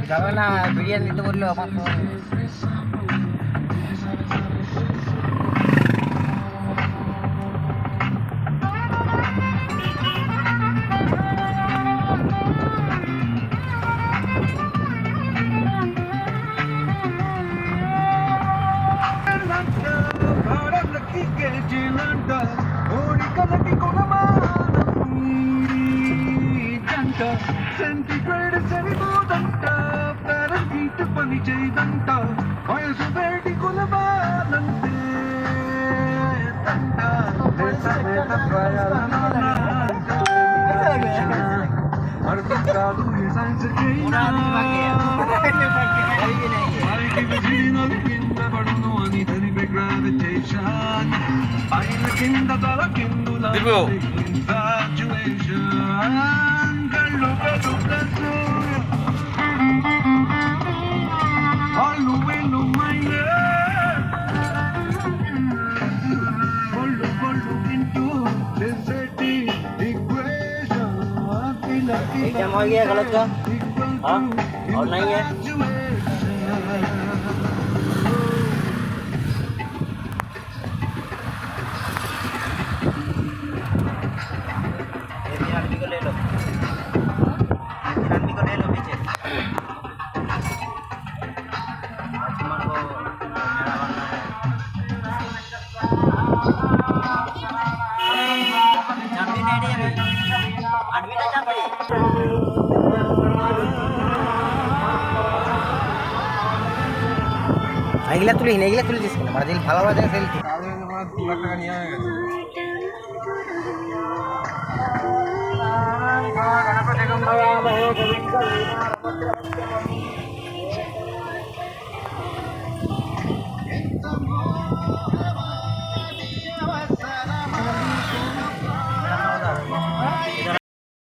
যাবে না বিরিয়ানি দিতে বললো আমার సెంటిగ్రేడ్ సరిపోదంట పారహీట్ పని చేయదంట వయసు వేడి కులబాలంటే తంట అర్థం కాదు ఈ సైన్స్ కింద పడును అని తెలిపే గ్రావిటేషన్ పైన కింద తల కిందుల కళ్ళు పెట్టుకో వాళ్ళు వెళ్ళు మైలే కొళ్ళు కొళ్ళు ఇంటూ డెన్సిటీ ఈక్వేషన్ एग्जाम हो गया गलत का हाँ और नहीं है को ले लो पीछे आसमान को मेरा बनना है चाबी नहीं दी अभी आदमी ना चाबी এগুলা তুলিস কেন মানে দিন ভালো বাজে সেলফি 2 লাখ টাকা নিয়ে গেছে